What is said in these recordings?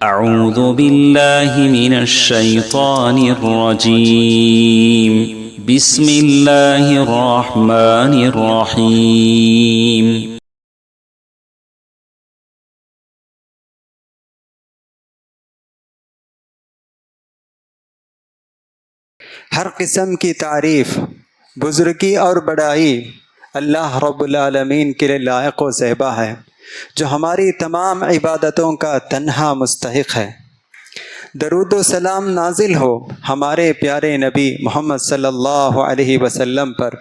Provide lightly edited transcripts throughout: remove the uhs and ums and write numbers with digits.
أعوذ بالله من الشيطان الرجيم بسم الله الرحمن الرحيم ہر قسم کی تعریف، بزرگی اور بڑائی اللہ رب العالمین کے لیے لائق و زیبا ہے، جو ہماری تمام عبادتوں کا تنہا مستحق ہے۔ درود و سلام نازل ہو ہمارے پیارے نبی محمد صلی اللہ علیہ وسلم پر،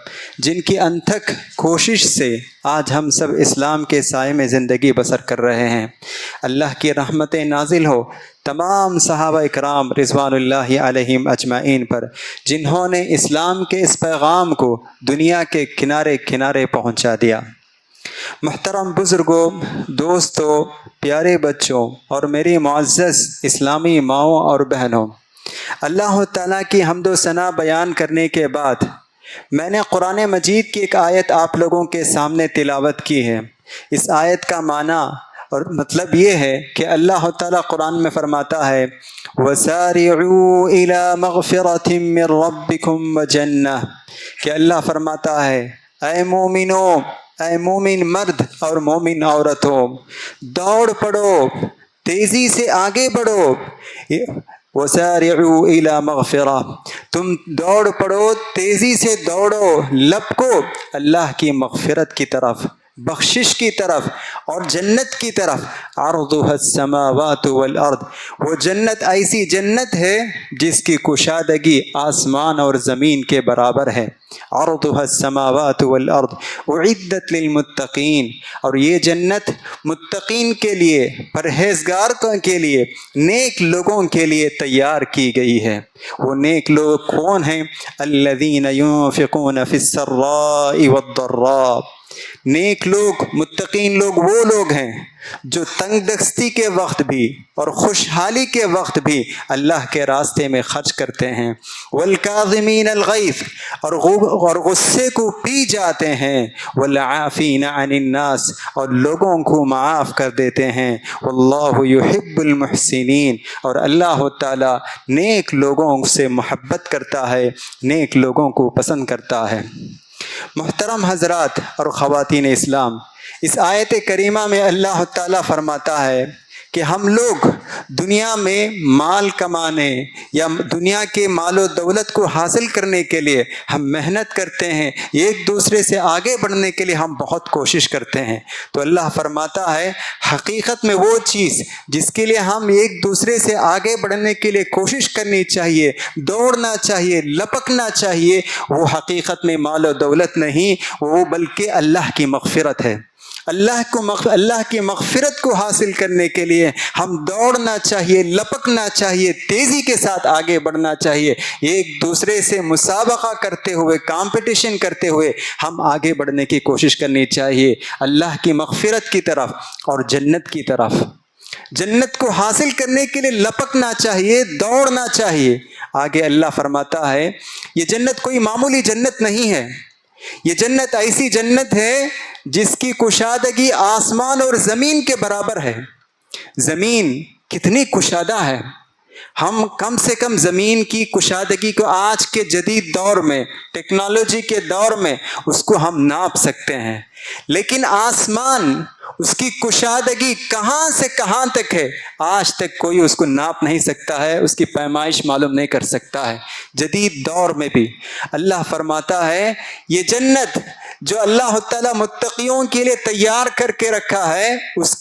جن کی انتھک کوشش سے آج ہم سب اسلام کے سائے میں زندگی بسر کر رہے ہیں۔ اللہ کی رحمتیں نازل ہو تمام صحابہ اکرام رضوان اللہ علیہم اجمعین پر، جنہوں نے اسلام کے اس پیغام کو دنیا کے کنارے کنارے پہنچا دیا۔ محترم بزرگوں، دوستوں، پیارے بچوں اور میری معزز اسلامی ماؤں اور بہنوں، اللہ تعالیٰ کی حمد و ثنا بیان کرنے کے بعد میں نے قرآن مجید کی ایک آیت آپ لوگوں کے سامنے تلاوت کی ہے۔ اس آیت کا معنی اور مطلب یہ ہے کہ اللہ تعالیٰ قرآن میں فرماتا ہے وَسَارِعُوا إِلَى مَغْفِرَةٍ مِّن رَبِّكُمْ وَجَنَّةٍ، کہ اللہ فرماتا ہے اے مومنوں، اے مومن مرد اور مومن عورتوں، دوڑ پڑو، تیزی سے آگے بڑھو۔ وَسَارِعُوا إِلَى مَغْفِرَةٍ، تم دوڑ پڑو، تیزی سے دوڑو، لپکو اللہ کی مغفرت کی طرف، بخشش کی طرف اور جنت کی طرف۔ عرضها السماوات والارض، وہ جنت ایسی جنت ہے جس کی کشادگی آسمان اور زمین کے برابر ہے۔ عرضها السماوات والارض اعدت للمتقین، اور یہ جنت متقین کے لیے، پرہیزگار کے لیے، نیک لوگوں کے لیے تیار کی گئی ہے۔ وہ نیک لوگ کون ہیں؟ الذین ينفقون فی السراء والضراء، نیک لوگ، متقین لوگ وہ لوگ ہیں جو تنگ دستی کے وقت بھی اور خوشحالی کے وقت بھی اللہ کے راستے میں خرچ کرتے ہیں۔ والکاظمین الغیظ، اور غصے کو پی جاتے ہیں۔ والعافین عن الناس، اور لوگوں کو معاف کر دیتے ہیں۔ واللہ یحب المحسنین، اور اللہ تعالی نیک لوگوں سے محبت کرتا ہے، نیک لوگوں کو پسند کرتا ہے۔ محترم حضرات اور خواتین اسلام، اس آیت کریمہ میں اللہ تعالیٰ فرماتا ہے کہ ہم لوگ دنیا میں مال کمانے یا دنیا کے مال و دولت کو حاصل کرنے کے لیے ہم محنت کرتے ہیں، ایک دوسرے سے آگے بڑھنے کے لیے ہم بہت کوشش کرتے ہیں۔ تو اللہ فرماتا ہے حقیقت میں وہ چیز جس کے لیے ہم ایک دوسرے سے آگے بڑھنے کے لیے کوشش کرنی چاہیے، دوڑنا چاہیے، لپکنا چاہیے، وہ حقیقت میں مال و دولت نہیں، وہ بلکہ اللہ کی مغفرت ہے۔ اللہ کی مغفرت کو حاصل کرنے کے لیے ہم دوڑنا چاہیے، لپکنا چاہیے، تیزی کے ساتھ آگے بڑھنا چاہیے، ایک دوسرے سے مسابقہ کرتے ہوئے، کمپٹیشن کرتے ہوئے ہم آگے بڑھنے کی کوشش کرنی چاہیے اللہ کی مغفرت کی طرف اور جنت کی طرف۔ جنت کو حاصل کرنے کے لیے لپکنا چاہیے، دوڑنا چاہیے۔ آگے اللہ فرماتا ہے یہ جنت کوئی معمولی جنت نہیں ہے، یہ جنت ایسی جنت ہے جس کی کشادگی آسمان اور زمین کے برابر ہے۔ زمین کتنی کشادہ ہے، ہم کم سے کم زمین کی کشادگی کو آج کے جدید دور میں، ٹیکنالوجی کے دور میں اس کو ہم ناپ سکتے ہیں، لیکن آسمان، اس کی کشادگی کہاں سے کہاں تک ہے آج تک کوئی اس کو ناپ نہیں سکتا ہے، اس کی پیمائش معلوم نہیں کر سکتا ہے۔ جدید دور میں بھی اللہ فرماتا ہے یہ جنت جو اللہ تعالیٰ متقیوں کے لیے تیار کر کے رکھا ہے، اس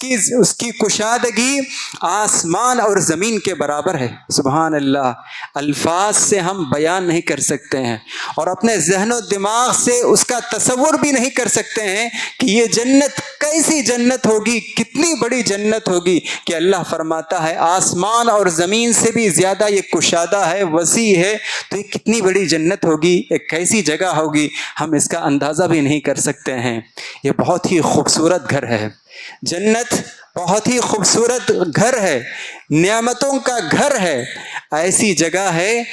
کی کشادگی آسمان اور زمین کے برابر ہے۔ سبحان اللہ، الفاظ سے ہم بیان نہیں کر سکتے ہیں اور اپنے ذہن و دماغ سے اس کا تصور بھی نہیں کر سکتے ہیں کہ یہ جنت کیسی جنت ہوگی، کتنی بڑی جنت ہوگی کہ اللہ فرماتا ہے آسمان اور زمین سے بھی زیادہ یہ کشادہ ہے، وسیع ہے، تو یہ کتنی بڑی جنت ہوگی، ایک کیسی جگہ ہوگی، ہم اس کا اندازہ بھی نہیں کر سکتے ہیں۔ یہ بہت ہی خوبصورت گھر ہے، جنت بہت ہی خوبصورت گھر ہے، نعمتوں کا گھر ہے، ایسی جگہ ہے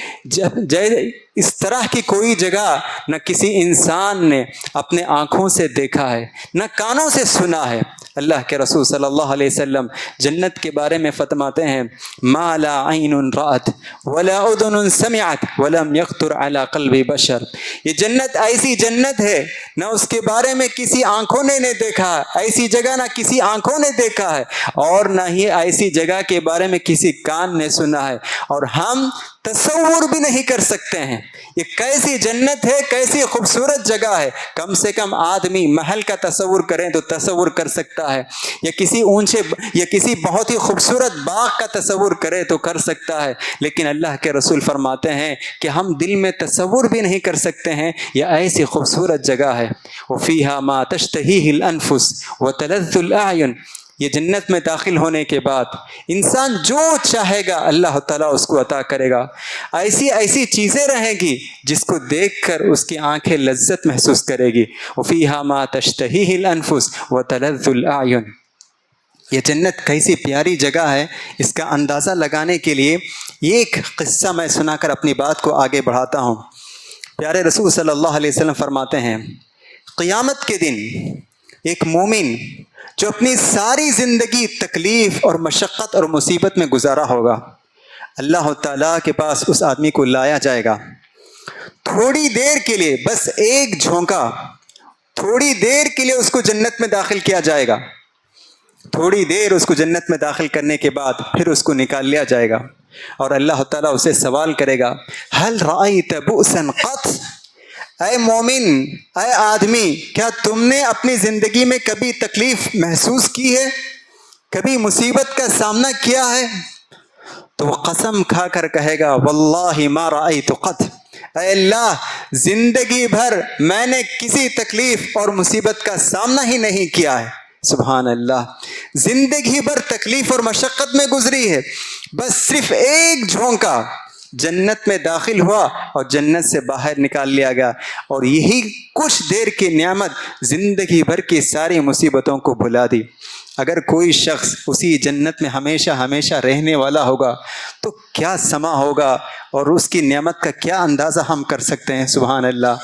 اس طرح کی کوئی جگہ نہ کسی انسان نے اپنے آنکھوں سے دیکھا ہے، نہ کانوں سے سنا ہے۔ اللہ کے رسول صلی اللہ علیہ وسلم جنت کے بارے میں فرماتے ہیں ما لا عین رأت ولا اذن سمعت ولم یخطر علی قلب بشر. یہ جنت ایسی جنت ہے نہ اس کے بارے میں کسی آنکھوں نے نہیں دیکھا ہے، ایسی جگہ نہ کسی آنکھوں نے دیکھا ہے، اور نہ ہی ایسی جگہ کے بارے میں کسی کان نے سنا ہے، اور ہم تصور بھی نہیں کر سکتے ہیں یہ کیسی جنت ہے، کیسی خوبصورت جگہ ہے. کم سے کم آدمی محل کا تصور کریں تو تصور کر سکتا ہے، یا کسی اونچے یا کسی بہت ہی خوبصورت باغ کا تصور کرے تو کر سکتا ہے، لیکن اللہ کے رسول فرماتے ہیں کہ ہم دل میں تصور بھی نہیں کر سکتے ہیں یہ ایسی خوبصورت جگہ ہے. وَفِيهَا مَا تَشْتَهِيهِ الْأَنفُسُ وَتَلَذُّ الْأَعْيُنُ. یہ جنت میں داخل ہونے کے بعد انسان جو چاہے گا اللہ تعالیٰ اس کو عطا کرے گا. ایسی چیزیں رہیں گی جس کو دیکھ کر اس کی آنکھیں لذت محسوس کرے گی. وَفِيهَا مَا تَشْتَهِيهِ الْأَنفُسُ وَتَلَذُّ الْأَعْيُنُ. یہ جنت کیسی پیاری جگہ ہے، اس کا اندازہ لگانے کے لیے ایک قصہ میں سنا کر اپنی بات کو آگے بڑھاتا ہوں. پیارے رسول صلی اللہ علیہ وسلم فرماتے ہیں قیامت کے دن ایک مومن جو اپنی ساری زندگی تکلیف اور مشقت اور مصیبت میں گزارا ہوگا، اللہ تعالیٰ کے پاس اس آدمی کو لایا جائے گا. تھوڑی دیر کے لیے، بس ایک جھونکا، تھوڑی دیر کے لیے اس کو جنت میں داخل کیا جائے گا. تھوڑی دیر اس کو جنت میں داخل کرنے کے بعد پھر اس کو نکال لیا جائے گا، اور اللہ تعالیٰ اسے سوال کرے گا ہل رأیت بؤسا قط. اے مومن، اے آدمی، کیا تم نے اپنی زندگی میں کبھی تکلیف محسوس کی ہے، کبھی مصیبت کا سامنا کیا ہے؟ تو وہ قسم کھا کر کہے گا واللہ ما رأیت قط. اے اللہ، زندگی بھر میں نے کسی تکلیف اور مصیبت کا سامنا ہی نہیں کیا ہے. سبحان اللہ، زندگی بھر تکلیف اور مشقت میں گزری ہے، بس صرف ایک جھونکا جنت میں داخل ہوا اور جنت سے باہر نکال لیا گیا، اور یہی کچھ دیر کی نعمت زندگی بھر کی ساری مصیبتوں کو بھلا دی. اگر کوئی شخص اسی جنت میں ہمیشہ ہمیشہ رہنے والا ہوگا تو کیا سما ہوگا، اور اس کی نعمت کا کیا اندازہ ہم کر سکتے ہیں. سبحان اللہ.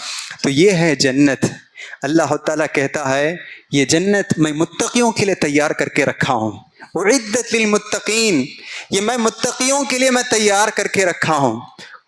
تو یہ ہے جنت. اللہ تعالیٰ کہتا ہے یہ جنت میں متقیوں کے لیے تیار کر کے رکھا ہوں. اعدت للمتقین، یہ میں متقیوں کے لیے میں تیار کر کے رکھا ہوں.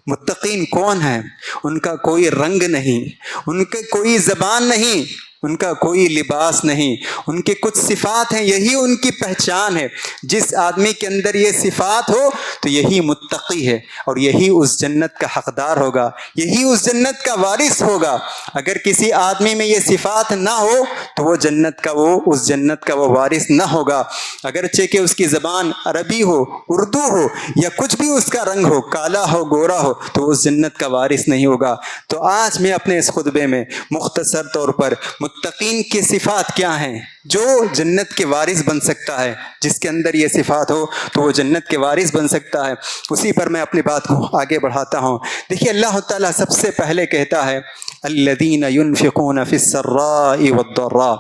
متقین کون ہیں؟ ان کا کوئی رنگ نہیں، ان کے کوئی زبان نہیں، ان کا کوئی لباس نہیں، ان کے کچھ صفات ہیں، یہی ان کی پہچان ہے. جس آدمی کے اندر یہ صفات ہو تو یہی متقی ہے، اور یہی اس جنت کا حقدار ہوگا، یہی اس جنت کا وارث ہوگا. اگر کسی آدمی میں یہ صفات نہ ہو تو وہ اس جنت کا وہ وارث نہ ہوگا. اگرچہ کہ اس کی زبان عربی ہو، اردو ہو، یا کچھ بھی اس کا رنگ ہو، کالا ہو، گورا ہو، تو وہ اس جنت کا وارث نہیں ہوگا. تو آج میں اپنے اس خطبے میں مختصر طور پر متقین کی صفات کیا ہیں جو جنت کے وارث بن سکتا ہے، جس کے اندر یہ صفات ہو تو وہ جنت کے وارث بن سکتا ہے، اسی پر میں اپنی بات کو آگے بڑھاتا ہوں. دیکھیے اللہ تعالیٰ سب سے پہلے کہتا ہے الذین ينفقون فی السراء والضراء.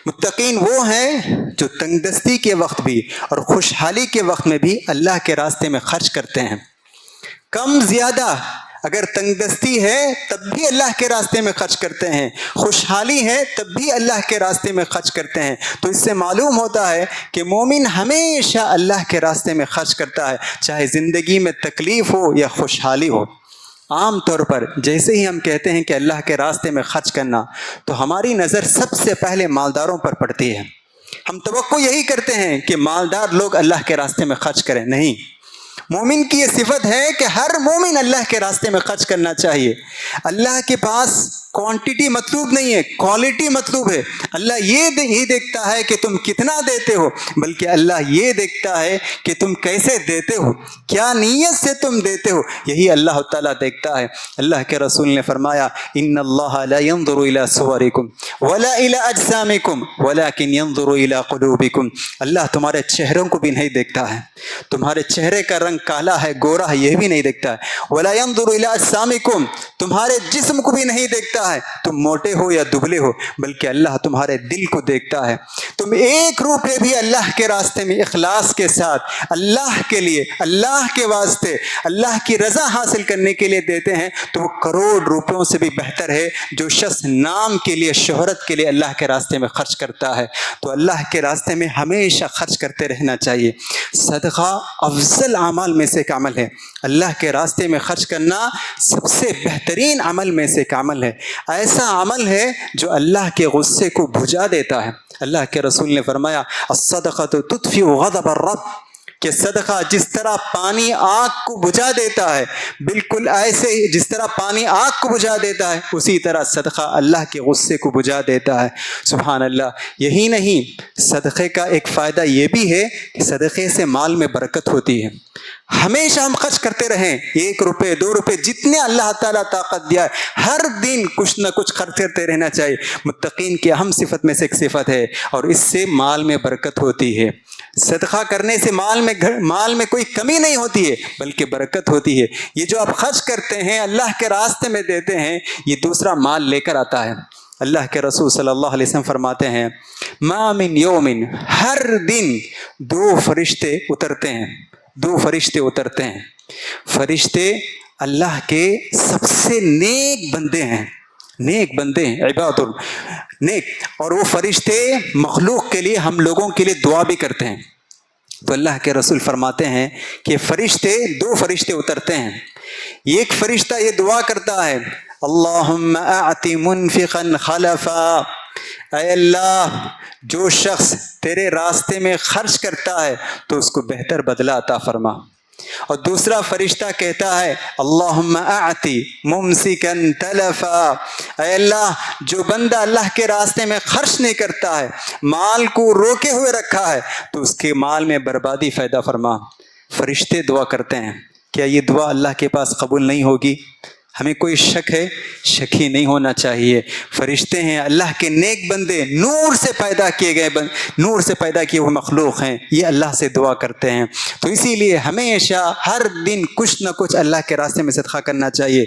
متقین وہ ہیں جو تنگ دستی کے وقت بھی اور خوشحالی کے وقت میں بھی اللہ کے راستے میں خرچ کرتے ہیں. کم زیادہ، اگر تنگ دستی ہے تب بھی اللہ کے راستے میں خرچ کرتے ہیں، خوشحالی ہے تب بھی اللہ کے راستے میں خرچ کرتے ہیں. تو اس سے معلوم ہوتا ہے کہ مومن ہمیشہ اللہ کے راستے میں خرچ کرتا ہے، چاہے زندگی میں تکلیف ہو یا خوشحالی ہو. عام طور پر جیسے ہی ہم کہتے ہیں کہ اللہ کے راستے میں خرچ کرنا تو ہماری نظر سب سے پہلے مالداروں پر پڑتی ہے. ہم توقع یہی کرتے ہیں کہ مالدار لوگ اللہ کے راستے میں خرچ کریں. نہیں، مومن کی یہ صفت ہے کہ ہر مومن اللہ کے راستے میں خرچ کرنا چاہیے. اللہ کے پاس کوانٹٹی مطلوب نہیں ہے، کوالٹی مطلوب ہے. اللہ یہ نہیں دیکھتا ہے کہ تم کتنا دیتے ہو، بلکہ اللہ یہ دیکھتا ہے کہ تم کیسے دیتے ہو، کیا نیت سے تم دیتے ہو، یہی اللہ تعالیٰ دیکھتا ہے. اللہ کے رسول نے فرمایا ان اللہ لا ينظر الى صورکم ولا الى اجسامکم ولكن ينظر الى قلوبکم. اللہ تمہارے چہروں کو بھی نہیں دیکھتا ہے، تمہارے چہرے کا رنگ کالا ہے، گورا ہے، یہ بھی نہیں دیکھتا ہے. ولا ينظر الى اجسامکم، تمہارے جسم کو بھی نہیں دیکھتا دیکھتا ہے تم موٹے ہو یا دبلے ہو، بلکہ اللہ تمہارے دل کو دیکھتا ہے۔ تم 1 روپے بھی اللہ کے راستے میں اخلاص کے ساتھ اللہ کے لیے، اللہ کے واسطے، اللہ کی رضا حاصل کرنے کے لیے دیتے ہیں تو وہ کروڑ روپیوں سے بھی بہتر ہے جو شخص نام کے لیے، شہرت کے لیے اللہ کے راستے میں خرچ کرتا ہے۔ تو اللہ کے راستے میں ہمیشہ خرچ کرتے رہنا چاہیے۔ صدقہ افضل اعمال میں سے ایک عمل ہے، اللہ کے راستے میں خرچ کرنا سب سے بہترین عمل میں سے ایک عمل ہے، ایسا عمل ہے جو اللہ کے غصے کو بجھا دیتا ہے۔ اللہ کے رسول نے فرمایا الصدقہ تطفئ غضب الرب، کہ صدقہ جس طرح پانی آگ کو بجھا دیتا ہے، بالکل ایسے ہی جس طرح پانی آگ کو بجھا دیتا ہے اسی طرح صدقہ اللہ کے غصے کو بجھا دیتا ہے۔ سبحان اللہ۔ یہی نہیں، صدقے کا ایک فائدہ یہ بھی ہے کہ صدقے سے مال میں برکت ہوتی ہے۔ ہمیشہ ہم خرچ کرتے رہیں، 1 روپے 2 روپے جتنے اللہ تعالیٰ طاقت دیا ہے، ہر دن کچھ نہ کچھ خرچ کرتے رہنا چاہیے۔ متقین کی اہم صفت میں سے ایک صفت ہے، اور اس سے مال میں برکت ہوتی ہے۔ صدقہ کرنے سے مال میں کوئی کمی نہیں ہوتی ہے بلکہ برکت ہوتی ہے۔ یہ جو آپ خرچ کرتے ہیں، اللہ کے راستے میں دیتے ہیں، یہ دوسرا مال لے کر آتا ہے۔ اللہ کے رسول صلی اللہ علیہ وسلم فرماتے ہیں ما من یوم، ہر دن 2 فرشتے اترتے ہیں، 2 فرشتے اترتے ہیں۔ فرشتے اللہ کے سب سے نیک بندے ہیں، نیک بندے ہیں، عباد نیک، اور وہ فرشتے مخلوق کے لیے، ہم لوگوں کے لیے دعا بھی کرتے ہیں۔ تو اللہ کے رسول فرماتے ہیں کہ فرشتے 2 فرشتے اترتے ہیں، ایک فرشتہ یہ دعا کرتا ہے اللہم اعط منفقا خلفا، اے اللہ جو شخص تیرے راستے میں خرچ کرتا ہے تو اس کو بہتر بدلہ عطا فرما۔ اور دوسرا فرشتہ کہتا ہے اللہم اعطی ممسکا تلفا، اے اللہ جو بندہ اللہ کے راستے میں خرچ نہیں کرتا ہے، مال کو روکے ہوئے رکھا ہے، تو اس کے مال میں بربادی پیدا فرما۔ فرشتے دعا کرتے ہیں، کیا یہ دعا اللہ کے پاس قبول نہیں ہوگی؟ ہمیں کوئی شک ہے؟ شک ہی نہیں ہونا چاہیے۔ فرشتے ہیں اللہ کے نیک بندے، نور سے پیدا کیے ہوئے مخلوق ہیں، یہ اللہ سے دعا کرتے ہیں۔ تو اسی لیے ہمیشہ ہر دن کچھ نہ کچھ اللہ کے راستے میں صدقہ کرنا چاہیے۔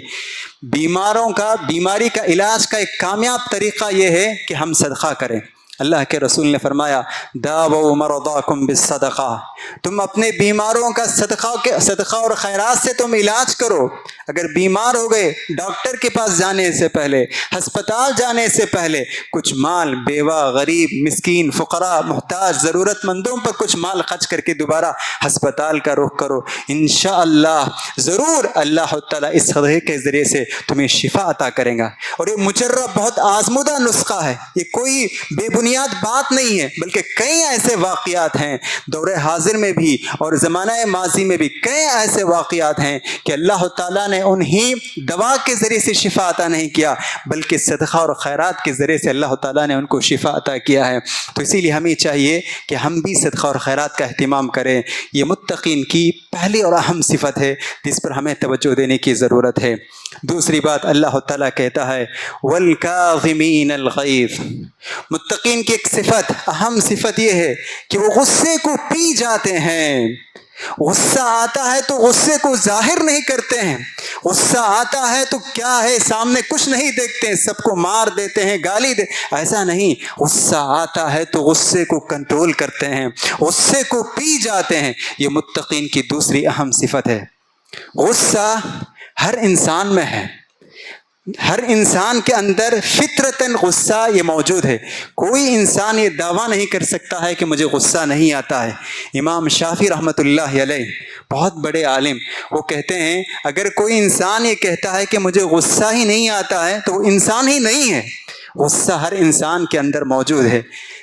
بیماری کا علاج کا ایک کامیاب طریقہ یہ ہے کہ ہم صدقہ کریں۔ اللہ کے رسول نے فرمایا داووا مرضاکم بالصدقہ، تم اپنے بیماروں کا صدقہ اور خیرات سے تم علاج کرو۔ اگر بیمار ہو گئے، ڈاکٹر کے پاس جانے سے پہلے، ہسپتال جانے سے پہلے کچھ مال بیوہ، غریب، مسکین، فقراء، محتاج، ضرورت مندوں پر کچھ مال خرچ کر کے دوبارہ ہسپتال کا رخ کرو۔ انشاءاللہ ضرور اللہ تعالیٰ اس صدقے کے ذریعے سے تمہیں شفا عطا کرے گا۔ اور یہ مجرب بہت آزمودہ نسخہ ہے، یہ کوئی بے بنیاد بات نہیں ہے، بلکہ کئی ایسے واقعات ہیں دور حاضر میں بھی اور زمانہ ماضی میں بھی، کئی ایسے واقعات ہیں کہ اللہ تعالیٰ نے انہی دوا کے ذریعے سے شفا عطا نہیں کیا، بلکہ صدقہ اور خیرات کے ذریعے سے اللہ تعالیٰ نے ان کو شفا عطا کیا ہے۔ تو اسی لیے ہمیں چاہیے کہ ہم بھی صدقہ اور خیرات کا اہتمام کریں۔ یہ متقین کی پہلی اور اہم صفت ہے جس پر ہمیں توجہ دینے کی ضرورت ہے۔ دوسری بات اللہ تعالیٰ کہتا ہے والکاظمین الغیظ، متقین کی ایک صفت، اہم صفت یہ ہے کہ وہ غصے کو پی جاتے ہیں۔ غصہ آتا ہے تو غصے کو ظاہر نہیں کرتے ہیں، غصہ آتا ہے تو کیا ہے سامنے کچھ نہیں دیکھتے ہیں، سب کو مار دیتے ہیں، گالی ایسا نہیں، غصہ آتا ہے تو غصے کو کنٹرول کرتے ہیں، غصے کو پی جاتے ہیں۔ یہ متقین کی دوسری اہم صفت ہے۔ غصہ ہر انسان میں ہے، ہر انسان کے اندر فطرتاً غصہ یہ موجود ہے۔ کوئی انسان یہ دعویٰ نہیں کر سکتا ہے کہ مجھے غصہ نہیں آتا ہے۔ امام شافعی رحمۃ اللہ علیہ بہت بڑے عالم، وہ کہتے ہیں اگر کوئی انسان یہ کہتا ہے کہ مجھے غصہ ہی نہیں آتا ہے تو وہ انسان ہی نہیں ہے۔ غصہ ہر انسان کے اندر موجود ہے،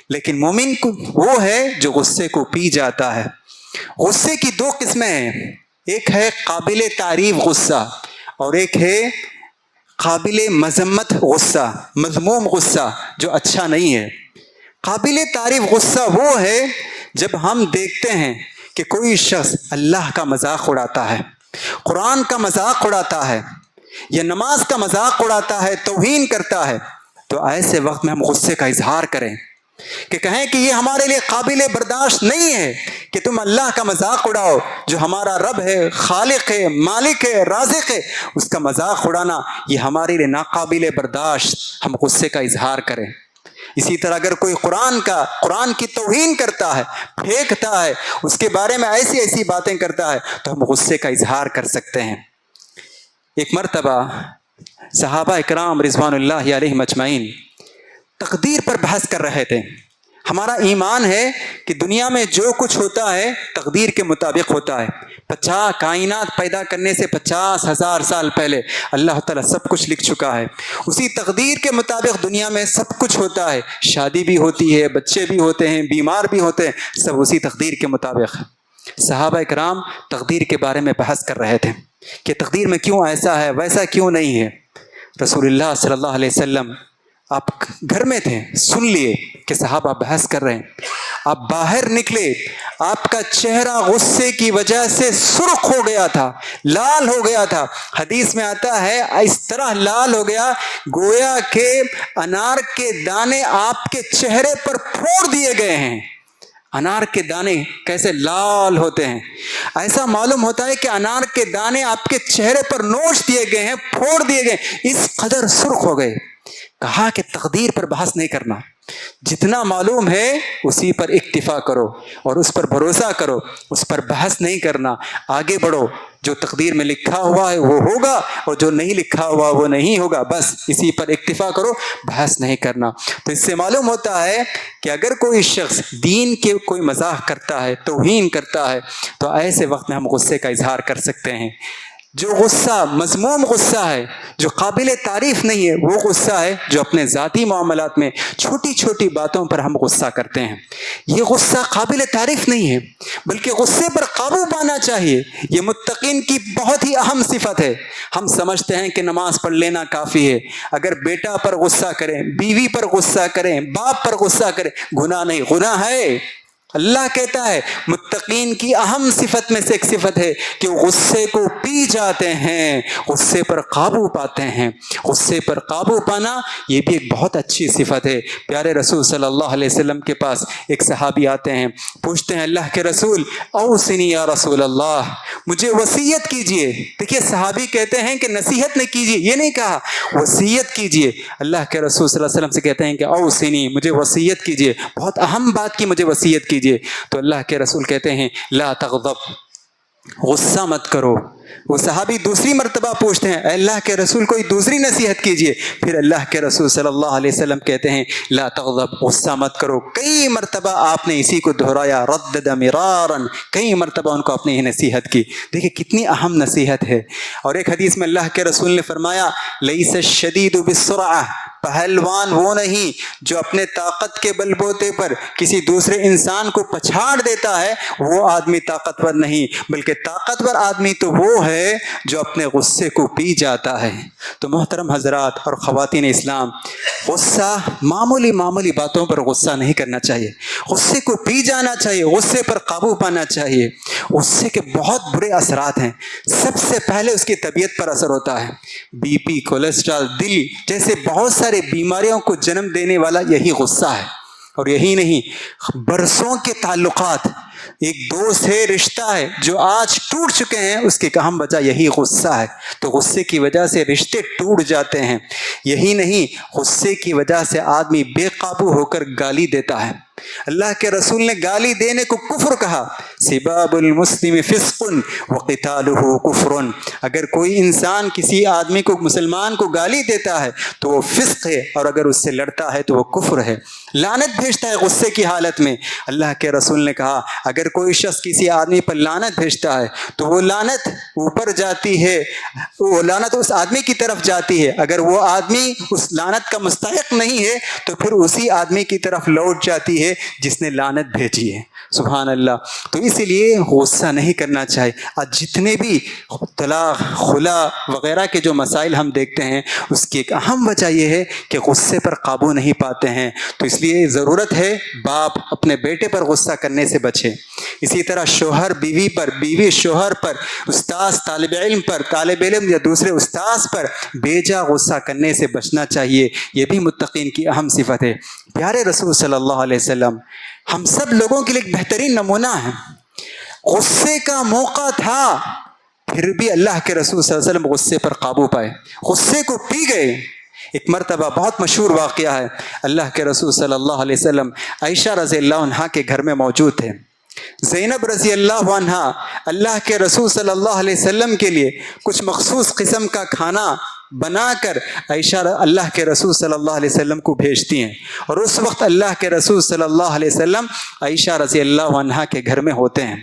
لیکن مومن وہ ہے جو غصے کو پی جاتا ہے۔ غصے کی 2 قسمیں ہیں، ایک ہے قابل تعریف غصہ اور ایک ہے قابل مذمت غصہ، مذموم غصہ جو اچھا نہیں ہے۔ قابل تعریف غصہ وہ ہے جب ہم دیکھتے ہیں کہ کوئی شخص اللہ کا مذاق اڑاتا ہے، قرآن کا مذاق اڑاتا ہے یا نماز کا مذاق اڑاتا ہے، توہین کرتا ہے، تو ایسے وقت میں ہم غصے کا اظہار کریں۔ کہ کہیں کہ یہ ہمارے لیے قابل برداشت نہیں ہے کہ تم اللہ کا مذاق اڑاؤ، جو ہمارا رب ہے، خالق ہے، مالک ہے، رازق ہے، اس کا مذاق اڑانا یہ ہمارے لیے ناقابل برداشت، ہم غصے کا اظہار کریں۔ اسی طرح اگر کوئی قرآن کی توہین کرتا ہے، پھینکتا ہے، اس کے بارے میں ایسی ایسی باتیں کرتا ہے، تو ہم غصے کا اظہار کر سکتے ہیں۔ ایک مرتبہ صحابہ اکرام رضوان اللہ علیہم اجمعین تقدیر پر بحث کر رہے تھے۔ ہمارا ایمان ہے کہ دنیا میں جو کچھ ہوتا ہے تقدیر کے مطابق ہوتا ہے۔ کائنات پیدا کرنے سے 50,000 سال پہلے اللہ تعالیٰ سب کچھ لکھ چکا ہے، اسی تقدیر کے مطابق دنیا میں سب کچھ ہوتا ہے، شادی بھی ہوتی ہے، بچے بھی ہوتے ہیں، بیمار بھی ہوتے ہیں، سب اسی تقدیر کے مطابق۔ صحابہ کرام تقدیر کے بارے میں بحث کر رہے تھے کہ تقدیر میں کیوں ایسا ہے، ویسا کیوں نہیں ہے۔ رسول اللہ صلی اللہ علیہ وسلم آپ گھر میں تھے، سن لیے کہ صحابہ بحث کر رہے ہیں، آپ باہر نکلے، آپ کا چہرہ غصے کی وجہ سے سرخ ہو گیا تھا، لال ہو گیا تھا۔ حدیث میں آتا ہے اس طرح لال ہو گیا گویا کہ انار کے دانے آپ کے چہرے پر پھوڑ دیے گئے ہیں۔ انار کے دانے کیسے لال ہوتے ہیں، ایسا معلوم ہوتا ہے کہ انار کے دانے آپ کے چہرے پر نوچ دیے گئے ہیں، پھوڑ دیے گئے، اس قدر سرخ ہو گئے۔ کہا کہ تقدیر پر بحث نہیں کرنا، جتنا معلوم ہے اسی پر اکتفا کرو اور اس پر بھروسہ کرو، اس پر بحث نہیں کرنا، آگے بڑھو۔ جو تقدیر میں لکھا ہوا ہے وہ ہوگا اور جو نہیں لکھا ہوا وہ نہیں ہوگا، بس اسی پر اکتفا کرو، بحث نہیں کرنا۔ تو اس سے معلوم ہوتا ہے کہ اگر کوئی شخص دین کے کوئی مذاق کرتا ہے، توہین کرتا ہے، تو ایسے وقت میں ہم غصے کا اظہار کر سکتے ہیں۔ جو غصہ مذموم غصہ ہے، جو قابل تعریف نہیں ہے، وہ غصہ ہے جو اپنے ذاتی معاملات میں چھوٹی چھوٹی باتوں پر ہم غصہ کرتے ہیں۔ یہ غصہ قابل تعریف نہیں ہے، بلکہ غصے پر قابو پانا چاہیے۔ یہ متقین کی بہت ہی اہم صفت ہے۔ ہم سمجھتے ہیں کہ نماز پڑھ لینا کافی ہے، اگر بیٹا پر غصہ کریں، بیوی پر غصہ کریں، باپ پر غصہ کریں، گناہ نہیں، گناہ ہے۔ اللہ کہتا ہے متقین کی اہم صفت میں سے ایک صفت ہے کہ وہ غصے کو پی جاتے ہیں، غصے پر قابو پاتے ہیں۔ غصے پر قابو پانا یہ بھی ایک بہت اچھی صفت ہے۔ پیارے رسول صلی اللہ علیہ وسلم کے پاس ایک صحابی آتے ہیں، پوچھتے ہیں اللہ کے رسول اوصنی یا رسول اللہ، مجھے وصیت کیجئے۔ دیکھیے صحابی کہتے ہیں کہ نصیحت نہیں کیجئے، یہ نہیں کہا، وصیت کیجئے۔ اللہ کے رسول صلی اللہ علیہ وسلم سے کہتے ہیں کہ اوصنی، مجھے وصیت کیجئے، بہت اہم بات کی مجھے وصیت کیجئے۔ تو اللہ کے رسول کہتے ہیں لا تغضب، غصہ مت کرو۔ وہ صحابی دوسری مرتبہ پوچھتے ہیں اے اللہ کے رسول کوئی دوسری نصیحت کیجئے۔ پھر اللہ کے رسول صلی اللہ علیہ وسلم کہتے ہیں لا تغضب، غصہ مت کرو۔ کئی مرتبہ آپ نے اسی کو دہرایا، ردد مرارا، کئی مرتبہ ان کو آپ نے یہ نصیحت کی۔ دیکھیں کتنی اہم نصیحت ہے۔ اور ایک حدیث میں اللہ کے رسول نے فرمایا لیس الشدید بالسرعہ، پہلوان وہ نہیں جو اپنے طاقت کے بل بوتے پر کسی دوسرے انسان کو پچھاڑ دیتا ہے، وہ آدمی طاقتور نہیں، بلکہ طاقتور آدمی تو وہ ہے جو اپنے غصے کو پی جاتا ہے۔ تو محترم حضرات اور خواتین اسلام، غصہ معمولی باتوں پر غصہ نہیں کرنا چاہیے، غصے کو پی جانا چاہیے، غصے پر قابو پانا چاہیے۔ غصے کے بہت برے اثرات ہیں۔ سب سے پہلے اس کی طبیعت پر اثر ہوتا ہے، بی پی، کولیسٹرول، دل جیسے بہت سارے بیماریوں کو جنم دینے والا یہی غصہ ہے۔ اور یہی نہیں، برسوں کے تعلقات، ایک دوست ہے، رشتہ ہے جو آج ٹوٹ چکے ہیں، اس کی اہم وجہ یہی غصہ ہے۔ تو غصے کی وجہ سے رشتے ٹوٹ جاتے ہیں۔ یہی نہیں، غصے کی وجہ سے آدمی بے قابو ہو کر گالی دیتا ہے۔ اللہ کے رسول نے گالی دینے کو کفر کہا، سباب المسلم فسق وقتالہ کفر۔ اگر کوئی انسان کسی آدمی کو، مسلمان کو گالی دیتا ہے تو وہ فسق ہے، اور اگر اس سے لڑتا ہے تو وہ کفر ہے، لعنت بھیجتا ہے غصے کی حالت میں۔ اللہ کے رسول نے کہا اگر کوئی شخص کسی آدمی پر لعنت بھیجتا ہے تو وہ لعنت اوپر جاتی ہے، وہ لعنت اس آدمی کی طرف جاتی ہے، اگر وہ آدمی اس لعنت کا مستحق نہیں ہے تو پھر اسی آدمی کی طرف لوٹ جاتی ہے جس نے لعنت بھیجی ہے۔ سبحان اللہ. تو اسی لیے غصہ نہیں کرنا چاہیے. آج جتنے بھی طلاق خلا وغیرہ کے جو مسائل ہم دیکھتے ہیں اس کی ایک اہم وجہ یہ ہے کہ غصے پر قابو نہیں پاتے ہیں. تو اس لیے ضرورت ہے باپ اپنے بیٹے پر غصہ کرنے سے بچے. اسی طرح شوہر بیوی پر، بیوی شوہر پر، استاذ طالب علم پر، طالب علم یا دوسرے استاذ پر بیجا غصہ کرنے سے بچنا چاہیے. یہ بھی متقین کی اہم صفت ہے. پیارے رسول صلی اللہ علیہ وسلم ہم سب لوگوں کے لیے ایک بہترین نمونہ ہے. غصے کا موقع تھا پھر بھی اللہ کے رسول صلی اللہ علیہ وسلم غصے پر قابو پائے، غصے کو پی گئے. ایک مرتبہ بہت مشہور واقعہ ہے، اللہ کے رسول صلی اللہ علیہ وسلم عائشہ رضی اللہ عنہا کے گھر میں موجود تھے. زینب رضی اللہ عنہا اللہ کے رسول صلی اللہ علیہ وسلم کے لیے کچھ مخصوص قسم کا کھانا بنا کر عائشہ اللہ کے رسول صلی اللہ علیہ وسلم کو بھیجتی ہیں. اور اس وقت اللہ کے رسول صلی اللہ علیہ وسلم عائشہ رضی اللہ عنہا کے گھر میں ہوتے ہیں.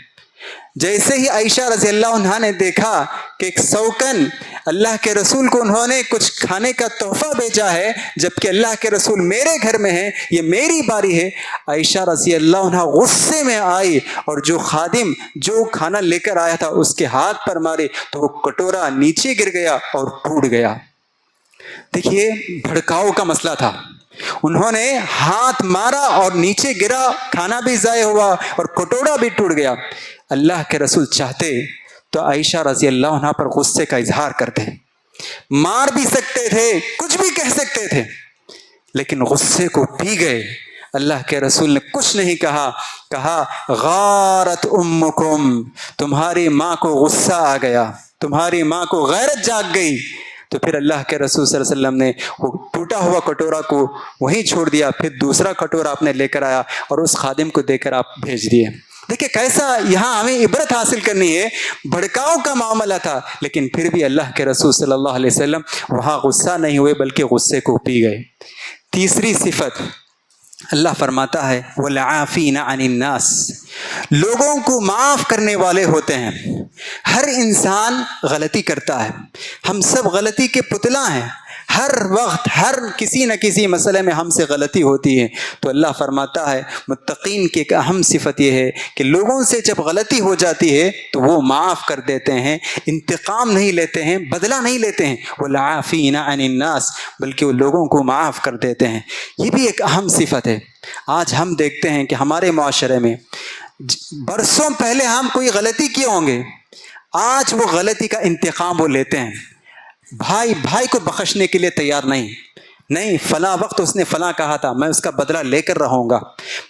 جیسے ہی عائشہ رضی اللہ عنہا نے دیکھا کہ ایک سوکن اللہ کے رسول کو انہوں نے کچھ کھانے کا تحفہ بھیجا ہے جبکہ اللہ کے رسول میرے گھر میں ہیں، یہ میری باری ہے، عائشہ رضی اللہ عنہا غصے میں آئی اور جو خادم جو کھانا لے کر آیا تھا اس کے ہاتھ پر مارے تو وہ کٹورا نیچے گر گیا اور ٹوٹ گیا. دیکھیے بھڑکاؤ کا مسئلہ تھا، انہوں نے ہاتھ مارا اور نیچے گرا، کھانا بھی ضائع ہوا اور کٹورا بھی ٹوٹ گیا. اللہ کے رسول چاہتے تو عائشہ رضی اللہ عنہا پر غصے کا اظہار کرتے، مار بھی سکتے تھے، کچھ بھی کہہ سکتے تھے، لیکن غصے کو پی گئے. اللہ کے رسول نے کچھ نہیں کہا غارت امکم، تمہاری ماں کو غصہ آ گیا، تمہاری ماں کو غیرت جاگ گئی. تو پھر اللہ کے رسول صلی اللہ علیہ وسلم نے وہ ٹوٹا ہوا کٹورا کو وہیں چھوڑ دیا، پھر دوسرا کٹورا آپ نے لے کر آیا اور اس خادم کو دے کر آپ بھیج دیے. دیکھیں کیسا یہاں ہمیں عبرت حاصل کرنی ہے. بھڑکاؤ کا معاملہ تھا لیکن پھر بھی اللہ کے رسول صلی اللہ علیہ وسلم وہاں غصہ نہیں ہوئے بلکہ غصے کو پی گئے. تیسری صفت اللہ فرماتا ہے وَالْعَافِينَ عَنِ النَّاسِ، لوگوں کو معاف کرنے والے ہوتے ہیں. ہر انسان غلطی کرتا ہے، ہم سب غلطی کے پتلا ہیں، ہر وقت ہر کسی نہ کسی مسئلے میں ہم سے غلطی ہوتی ہے. تو اللہ فرماتا ہے متقین کی ایک اہم صفت یہ ہے کہ لوگوں سے جب غلطی ہو جاتی ہے تو وہ معاف کر دیتے ہیں، انتقام نہیں لیتے ہیں، بدلہ نہیں لیتے ہیں. وَالْعَافِينَ عَنِ النَّاسِ، بلکہ وہ لوگوں کو معاف کر دیتے ہیں. یہ بھی ایک اہم صفت ہے. آج ہم دیکھتے ہیں کہ ہمارے معاشرے میں برسوں پہلے ہم کوئی غلطی کیے ہوں گے، آج وہ غلطی کا انتقام وہ لیتے ہیں. بھائی کو بخشنے کے لیے تیار نہیں، فلاں وقت اس نے فلاں کہا تھا، میں اس کا بدلہ لے کر رہوں گا.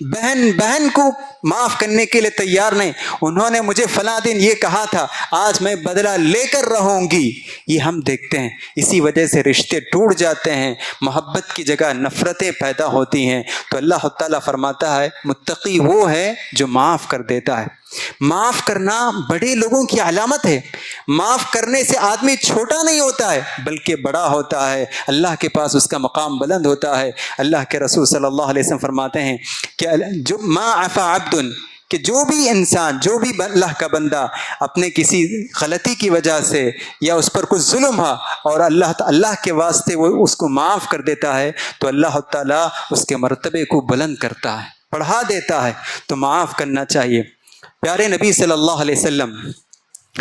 بہن کو معاف کرنے کے لیے تیار نہیں، انہوں نے مجھے فلاں دن یہ کہا تھا، آج میں بدلہ لے کر رہوں گی. یہ ہم دیکھتے ہیں، اسی وجہ سے رشتے ٹوٹ جاتے ہیں، محبت کی جگہ نفرتیں پیدا ہوتی ہیں. تو اللہ تعالیٰ فرماتا ہے متقی وہ ہے جو معاف کر دیتا ہے. معاف کرنا بڑے لوگوں کی علامت ہے. معاف کرنے سے آدمی چھوٹا نہیں ہوتا ہے بلکہ بڑا ہوتا ہے، اللہ کے پاس اس کا مقام بلند ہوتا ہے. اللہ کے رسول صلی اللہ علیہ وسلم فرماتے ہیں کہ جو ما عفا عبد، کہ جو بھی انسان، جو بھی اللہ کا بندہ اپنے کسی غلطی کی وجہ سے یا اس پر کچھ ظلم ہوا اور اللہ کے واسطے وہ اس کو معاف کر دیتا ہے تو اللہ تعالیٰ اس کے مرتبے کو بلند کرتا ہے، بڑھا دیتا ہے. تو معاف کرنا چاہیے. پیارے نبی صلی اللہ علیہ وسلم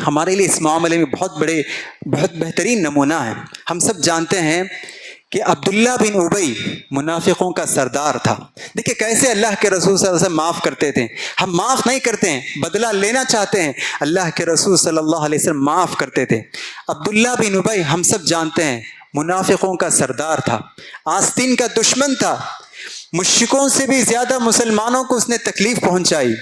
ہمارے لیے اس معاملے میں بہت بہترین نمونہ ہے. ہم سب جانتے ہیں کہ عبداللہ بن ابی منافقوں کا سردار تھا. دیکھیں کیسے اللہ کے رسول صلی اللہ علیہ وسلم معاف کرتے تھے. ہم معاف نہیں کرتے ہیں، بدلہ لینا چاہتے ہیں، اللہ کے رسول صلی اللہ علیہ وسلم معاف کرتے تھے. عبداللہ بن ابی ہم سب جانتے ہیں منافقوں کا سردار تھا، آستین کا دشمن تھا، مشرکوں سے بھی زیادہ مسلمانوں کو اس نے تکلیف پہنچائی.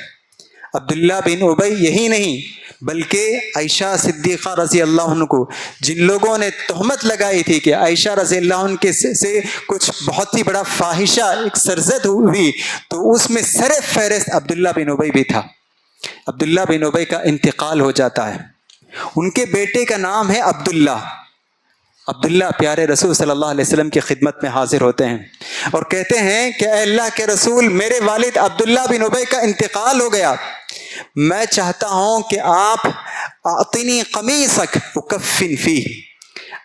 عبداللہ بن ابی یہی نہیں بلکہ عائشہ صدیقہ رضی اللہ عنہ کو جن لوگوں نے تہمت لگائی تھی کہ عائشہ رضی اللہ عنہ کے سے کچھ بہت ہی بڑا فاحشہ ایک سرزد ہوئی تو اس میں سر فہرست عبداللہ بن ابی بھی تھا. عبداللہ بن ابی کا انتقال ہو جاتا ہے. ان کے بیٹے کا نام ہے عبداللہ. عبداللہ پیارے رسول صلی اللہ علیہ وسلم کی خدمت میں حاضر ہوتے ہیں اور کہتے ہیں کہ اے اللہ کے رسول، میرے والد عبداللہ بن ابی کا انتقال ہو گیا، میں چاہتا ہوں کہ آپ اعطنی قمیصک اکفن فیہ،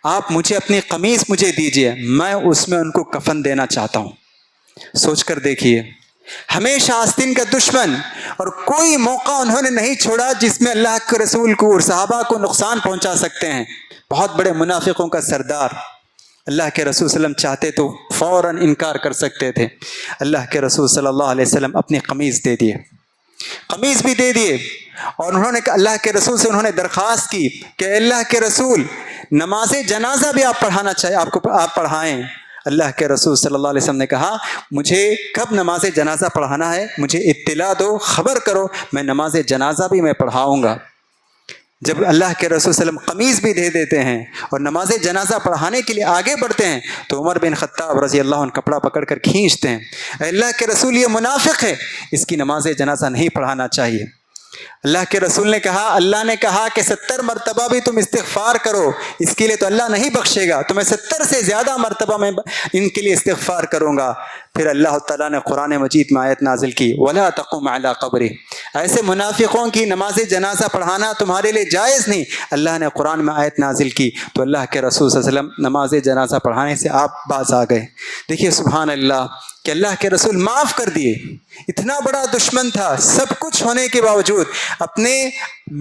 آپ مجھے اپنی قمیص مجھے دیجئے، میں اس میں ان کو کفن دینا چاہتا ہوں. سوچ کر دیکھیے ہمیشہ آستین کا دشمن، اور کوئی موقع انہوں نے نہیں چھوڑا جس میں اللہ کے رسول کو اور صحابہ کو نقصان پہنچا سکتے ہیں۔ بہت بڑے منافقوں کا سردار، اللہ کے رسول صلی اللہ علیہ وسلم چاہتے تو فوراً انکار کر سکتے تھے۔ اللہ کے رسول صلی اللہ علیہ وسلم اپنی قمیض دے دیے، قمیض بھی دے دیے، اور انہوں نے اللہ کے رسول سے انہوں نے درخواست کی کہ اللہ کے رسول نماز جنازہ بھی آپ پڑھانا چاہیے، آپ پڑھائیں۔ اللہ کے رسول صلی اللہ علیہ وسلم نے کہا مجھے کب نماز جنازہ پڑھانا ہے مجھے اطلاع دو، خبر کرو، میں نماز جنازہ بھی میں پڑھاؤں گا۔ جب اللہ کے رسول صلی اللہ علیہ وسلم قمیض بھی دے دیتے ہیں اور نماز جنازہ پڑھانے کے لیے آگے بڑھتے ہیں تو عمر بن خطاب رضی اللہ عنہ کپڑا پکڑ کر کھینچتے ہیں، اے اللہ کے رسول یہ منافق ہے، اس کی نماز جنازہ نہیں پڑھانا چاہیے۔ اللہ کے رسول نے کہا، اللہ نے کہا کہ 70 مرتبہ بھی تم استغفار کرو، اس کے لیے تو اللہ نہیں بخشے گا، تو میں 70 سے زیادہ مرتبہ میں ان کے لیے استغفار کروں گا۔ پھر اللہ تعالیٰ نے قرآن مجید میں آیت نازل کی، وَلَا تَقُمْ عَلَىٰ قَبْرِهِ، ایسے منافقوں کی نماز جنازہ پڑھانا تمہارے لیے جائز نہیں۔ اللہ نے قرآن میں آیت نازل کی تو اللہ کے رسول صلی اللہ علیہ وسلم نماز جنازہ پڑھانے سے آپ باز آ گئے۔ دیکھیے سبحان اللہ کہ اللہ کے رسول معاف کر دیے، اتنا بڑا دشمن تھا، سب کچھ ہونے کے باوجود اپنے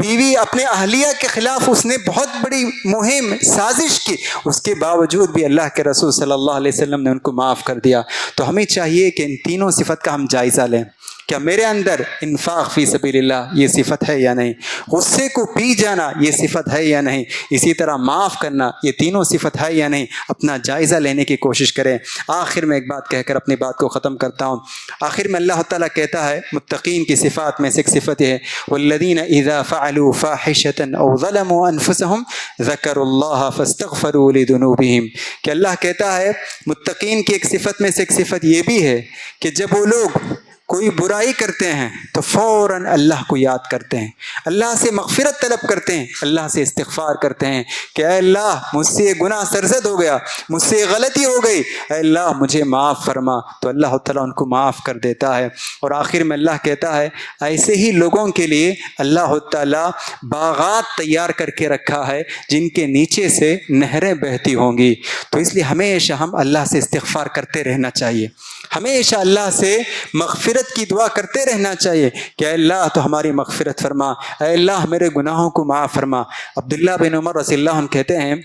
بیوی اپنے اہلیہ کے خلاف اس نے بہت بڑی مہم سازش کی، اس کے باوجود بھی اللہ کے رسول صلی اللہ علیہ وسلم نے ان کو معاف کر دیا۔ تو ہمیں چاہیے کہ ان تینوں صفت کا ہم جائزہ لیں، کیا میرے اندر انفاق فی سبیل اللہ یہ صفت ہے یا نہیں، غصے کو پی جانا یہ صفت ہے یا نہیں، اسی طرح معاف کرنا یہ تینوں صفت ہے یا نہیں، اپنا جائزہ لینے کی کوشش کریں۔ آخر میں ایک بات کہہ کر اپنی بات کو ختم کرتا ہوں۔ آخر میں اللہ تعالیٰ کہتا ہے متقین کی صفات میں سے ایک صفت یہ ہے، والذین اذا فعلوا فاحشۃ او ظلموا انفسهم ذکروا اللہ فاستغفروا لذنوبہم، کہ اللہ کہتا ہے متقین کی ایک صفت میں سے ایک صفت یہ بھی ہے کہ جب وہ لوگ کوئی برائی کرتے ہیں تو فوراً اللہ کو یاد کرتے ہیں، اللہ سے مغفرت طلب کرتے ہیں، اللہ سے استغفار کرتے ہیں کہ اے اللہ مجھ سے یہ گناہ سرزد ہو گیا، مجھ سے یہ غلطی ہو گئی، اے اللہ مجھے معاف فرما، تو اللہ تعالیٰ ان کو معاف کر دیتا ہے۔ اور آخر میں اللہ کہتا ہے ایسے ہی لوگوں کے لیے اللہ تعالیٰ باغات تیار کر کے رکھا ہے جن کے نیچے سے نہریں بہتی ہوں گی۔ تو اس لیے ہمیشہ ہم اللہ سے استغفار کرتے رہنا چاہیے، ہمیشہ اللہ سے مغفرت کی دعا کرتے رہنا چاہیے کہ اے اللہ تو ہماری مغفرت فرما، اے اللہ میرے گناہوں کو معاف فرما۔ عبداللہ بن عمر رضی اللہ عنہ کہتے ہیں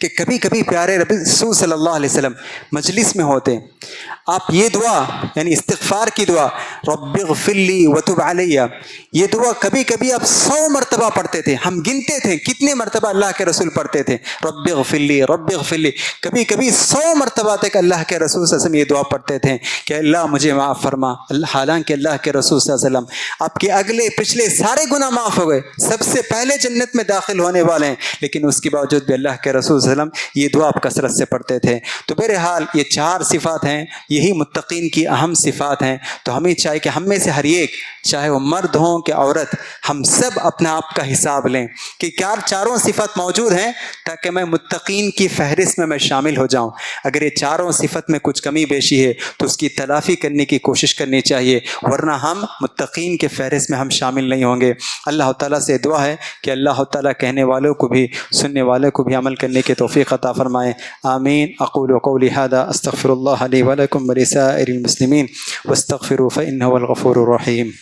کہ کبھی کبھی پیارے رسول صلی اللہ علیہ وسلم مجلس میں ہوتے، آپ یہ دعا یعنی استغفار کی دعا رب اغفر لی وتب علی، یہ دعا کبھی کبھی آپ 100 مرتبہ پڑھتے تھے۔ ہم گنتے تھے کتنے مرتبہ اللہ کے رسول پڑھتے تھے، رب اغفر لی رب اغفر لی، کبھی کبھی 100 مرتبہ تک اللہ کے رسول صلی اللہ علیہ وسلم یہ دعا پڑھتے تھے کہ اللہ مجھے معاف فرما۔ حالانکہ اللہ کے رسول صلی اللہ علیہ وسلم آپ کے اگلے پچھلے سارے گناہ معاف ہو گئے، سب سے پہلے جنت میں داخل ہونے والے ہیں، لیکن اس کے باوجود بھی اللہ کے رسول صلی اللہ علیہ وسلم یہ دعا آپ کثرت سے پڑھتے تھے۔ تو بہرحال یہ 4 صفات ہیں، یہی متقین کی اہم صفات ہیں۔ تو ہمیں چاہیے کہ ہم میں سے ہر ایک، چاہے وہ مرد ہوں کہ عورت، ہم سب اپنا آپ کا حساب لیں کہ کیا 4 صفات موجود ہیں تاکہ میں متقین کی فہرست میں شامل ہو جاؤں۔ اگر یہ 4 صفت میں کچھ کمی بیشی ہے تو اس کی تلافی کرنے کی کوشش کرنی چاہیے، ورنہ ہم متقین کے فہرست میں ہم شامل نہیں ہوں گے۔ اللہ تعالیٰ سے دعا ہے کہ اللہ تعالیٰ کہنے والوں کو بھی سننے والوں کو بھی عمل کرنے کی توفیق عطا فرمائے۔ آمین۔ اقول قولی ھذا استغفر اللہ لی ولکم ولسائر المسلمین واستغفروہ فإنہ هو الغفور الرحیم۔